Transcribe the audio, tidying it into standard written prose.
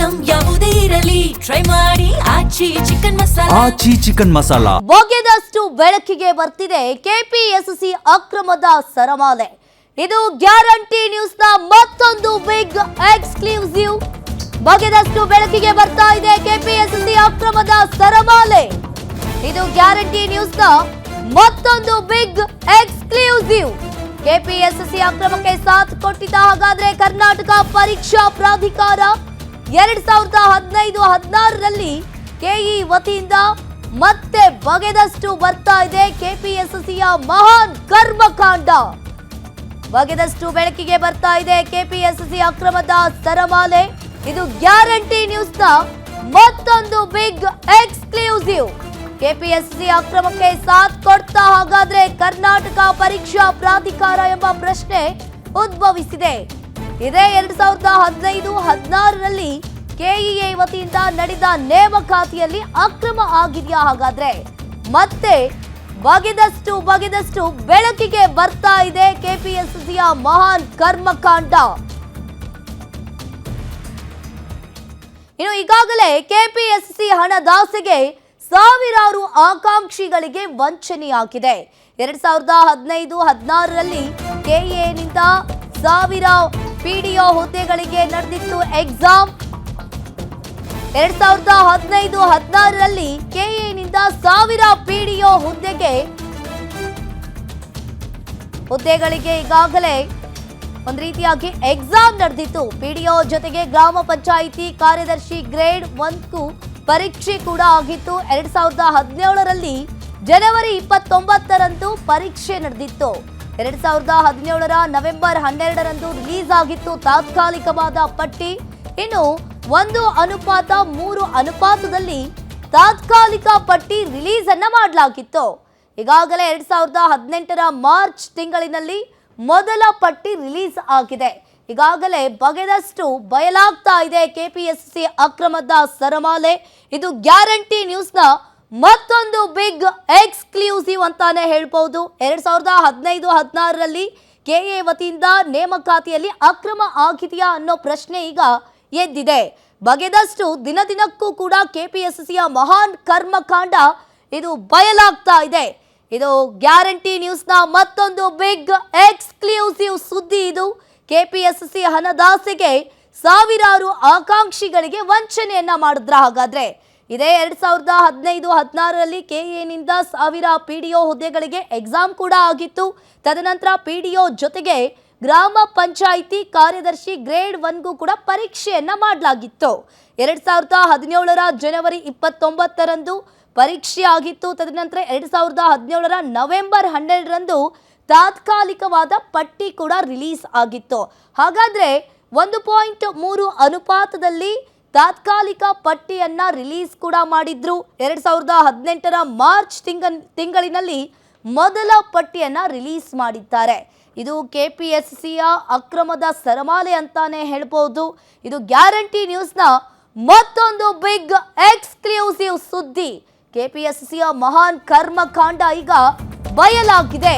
Item ಯಾವುದೇ ಇರಲಿ try ಮಾಡಿ ಆಚಿ ಚಿಕನ್ ಮಸಾಲಾ. ಬಗೆದಷ್ಟು ಬೆಳಕಿಗೆ ಬರ್ತಿದೆ ಕೆಪಿಎಸ್ಸಿ ಅಕ್ರಮದ ಸರಮಾಲೆ. ಇದು ಗ್ಯಾರಂಟಿ ನ್ಯೂಸ್ನ ಮತ್ತೊಂದು ಬಿಗ್ ಎಕ್ಸ್ಕ್ಲೂಸಿವ್. ಬಗೆದಷ್ಟು ಬೆಳಕಿಗೆ ಬರ್ತಾ ಇದೆ ಕೆಪಿಎಸ್ಸಿ ಅಕ್ರಮದ ಸರಮಾಲೆ. ಇದು ಗ್ಯಾರಂಟಿ ನ್ಯೂಸ್ನ ಮತ್ತೊಂದು ಬಿಗ್ ಎಕ್ಸ್ಕ್ಲೂಸಿವ್. ಕೆಪಿಎಸ್ಸಿ ಅಕ್ರಮಕ್ಕೆ ಸಾಥ್ ಕೊಟ್ಟಿದ್ದ ಹಾಗಾದ್ರೆ ಕರ್ನಾಟಕ ಪರೀಕ್ಷಾ ಪ್ರಾಧಿಕಾರ 2015-16ರಲ್ಲಿ ಕೆಇ ವತಿಯಿಂದ ಮತ್ತೆ ಬಗೆದಷ್ಟು ಬರ್ತಾ ಇದೆ ಕೆಪಿಎಸ್ಸಿಯ ಮಹಾನ್ ಕರ್ಮಕಾಂಡ. ಬಗೆದಷ್ಟು ಬೆಳಕಿಗೆ ಬರ್ತಾ ಇದೆ ಕೆಪಿಎಸ್ಸಿ ಅಕ್ರಮದ ಸರಮಾಲೆ. ಇದು ಗ್ಯಾರಂಟಿ ನ್ಯೂಸ್ನ ಮತ್ತೊಂದು ಬಿಗ್ ಎಕ್ಸ್ಕ್ಲೂಸಿವ್. ಕೆಪಿಎಸ್ಸಿ ಅಕ್ರಮಕ್ಕೆ ಸಾಥ್ ಕೊಡ್ತಾ ಹಾಗಾದ್ರೆ ಕರ್ನಾಟಕ ಪರೀಕ್ಷಾ ಪ್ರಾಧಿಕಾರ ಎಂಬ ಪ್ರಶ್ನೆ ಉದ್ಭವಿಸಿದೆ. ಇದೇ 2015-16ರಲ್ಲಿ ಕೆಇಎ ವತಿಯಿಂದ ನಡೆದ ನೇಮಕಾತಿಯಲ್ಲಿ ಅಕ್ರಮ ಆಗಿದೆಯಾ ಹಾಗಾದ್ರೆ? ಮತ್ತೆ ಬಗೆದಷ್ಟು ಬೆಳಕಿಗೆ ಬರ್ತಾ ಇದೆ ಕೆಪಿಎಸ್ಸಿಯ ಮಹಾನ್ ಕರ್ಮಕಾಂಡ. ಇನ್ನು ಈಗಾಗಲೇ ಕೆಪಿಎಸ್ಸಿ ಹಣದಾಸೆಗೆ ಸಾವಿರಾರು ಆಕಾಂಕ್ಷಿಗಳಿಗೆ ವಂಚನೆಯಾಗಿದೆ. 2015-16ರಲ್ಲಿ ಕೆಇಎನಿಂದ 1000 ಪಿಡಿಒ ಹುದ್ದೆಗಳಿಗೆ ನಡೆದಿತ್ತು ಎಕ್ಸಾಮ್. 2015-16ರಲ್ಲಿ ಕೆಇಎನಿಂದ 1000 ಪಿಡಿಒ ಹುದ್ದೆಗಳಿಗೆ ಈಗಾಗಲೇ ಒಂದು ರೀತಿಯಾಗಿ ಎಕ್ಸಾಮ್ ನಡೆದಿತ್ತು. ಪಿಡಿಒ ಜೊತೆಗೆ ಗ್ರಾಮ ಪಂಚಾಯಿತಿ ಕಾರ್ಯದರ್ಶಿ ಗ್ರೇಡ್ 1 ಪರೀಕ್ಷೆ ಕೂಡ ಆಗಿತ್ತು. 2017ರಲ್ಲಿ ಜನವರಿ 29ರಂದು ಪರೀಕ್ಷೆ ನಡೆದಿತ್ತು. 2017ರ ನವೆಂಬರ್ 12ರಂದು ರಿಲೀಸ್ ಆಗಿತ್ತು ತಾತ್ಕಾಲಿಕವಾದ ಪಟ್ಟಿ. ಇನ್ನು 1:3 ಅನುಪಾತದಲ್ಲಿ ತಾತ್ಕಾಲಿಕ ಪಟ್ಟಿ ರಿಲೀಸ್ ಅನ್ನ ಮಾಡಲಾಗಿತ್ತು. ಈಗಾಗಲೇ 2018ರ ಮಾರ್ಚ್ ತಿಂಗಳಿನಲ್ಲಿ ಮೊದಲ ಪಟ್ಟಿ ರಿಲೀಸ್ ಆಗಿದೆ. ಈಗಾಗಲೇ ಬಗೆದಷ್ಟು ಬಯಲಾಗ್ತಾ ಇದೆ ಕೆಪಿಎಸ್ಸಿ ಅಕ್ರಮದ ಸರಮಾಲೆ. ಇದು ಗ್ಯಾರಂಟಿ ನ್ಯೂಸ್ನ ಮತ್ತೊಂದು ಬಿಗ್ ಎಕ್ಸ್ಕ್ಲೂಸಿವ್ ಅಂತಾನೆ ಹೇಳ್ಬಹುದು. 2015-16ರಲ್ಲಿ ಕೆಎ ವತಿಯಿಂದ ನೇಮಕಾತಿಯಲ್ಲಿ ಅಕ್ರಮ ಆಗಿದೆಯಾ ಅನ್ನೋ ಪ್ರಶ್ನೆ ಈಗ ಎದ್ದಿದೆ. ಬಗೆದಷ್ಟು ದಿನದಿನಕ್ಕೂ ಕೂಡ ಕೆಪಿಎಸ್ಸಿಯ ಮಹಾನ್ ಕರ್ಮಕಾಂಡ ಇದು ಬಯಲಾಗ್ತಾ ಇದೆ. ಇದು ಗ್ಯಾರಂಟಿ ನ್ಯೂಸ್ನ ಮತ್ತೊಂದು ಬಿಗ್ ಎಕ್ಸ್ಕ್ಲೂಸಿವ್ ಸುದ್ದಿ. ಇದು ಕೆಪಿಎಸ್ಸಿ ಹಣದಾಸೆಗೆ ಸಾವಿರಾರು ಆಕಾಂಕ್ಷಿಗಳಿಗೆ ವಂಚನೆಯನ್ನ ಮಾಡಿದ್ರ ಹಾಗಾದ್ರೆ? ಇದೇ 2015-16ರಲ್ಲಿ ಕೆಇಎನಿಂದ 1000 ಪಿಡಿಒ ಹುದ್ದೆಗಳಿಗೆ ಎಕ್ಸಾಮ್ ಕೂಡ ಆಗಿತ್ತು. ತದನಂತರ ಪಿಡಿಒ ಜೊತೆಗೆ ಗ್ರಾಮ ಪಂಚಾಯಿತಿ ಕಾರ್ಯದರ್ಶಿ ಗ್ರೇಡ್ 1ಗೂ ಕೂಡ ಪರೀಕ್ಷೆಯನ್ನ ಮಾಡಲಾಗಿತ್ತು. 2017ರ ಜನವರಿ 29ರಂದು ಪರೀಕ್ಷೆ ಆಗಿತ್ತು. ತದನಂತರ 2017ರ ನವೆಂಬರ್ 12ರಂದು ತಾತ್ಕಾಲಿಕವಾದ ಪಟ್ಟಿ ಕೂಡ ರಿಲೀಸ್ ಆಗಿತ್ತು. ಹಾಗಾದ್ರೆ 1.3 ಅನುಪಾತದಲ್ಲಿ ತಾತ್ಕಾಲಿಕ ಪಟ್ಟಿಯನ್ನ ರಿಲೀಸ್ ಕೂಡ ಮಾಡಿದ್ರು. 2018ರ ಮಾರ್ಚ್ ತಿಂಗಳಿನಲ್ಲಿ ಮೊದಲ ಪಟ್ಟಿಯನ್ನ ರಿಲೀಸ್ ಮಾಡಿದ್ದಾರೆ. ಇದು ಕೆಪಿಎಸ್ಸಿಯ ಅಕ್ರಮದ ಸರಮಾಲೆ ಅಂತಾನೆ ಹೇಳ್ಬಹುದು. ಇದು ಗ್ಯಾರಂಟಿ ನ್ಯೂಸ್ನ ಮತ್ತೊಂದು ಬಿಗ್ ಎಕ್ಸ್ಕ್ಲೂಸಿವ್ ಸುದ್ದಿ. ಕೆಪಿಎಸ್ಸಿಯ ಮಹಾನ್ ಕರ್ಮಕಾಂಡ ಈಗ ಬಯಲಾಗಿದೆ.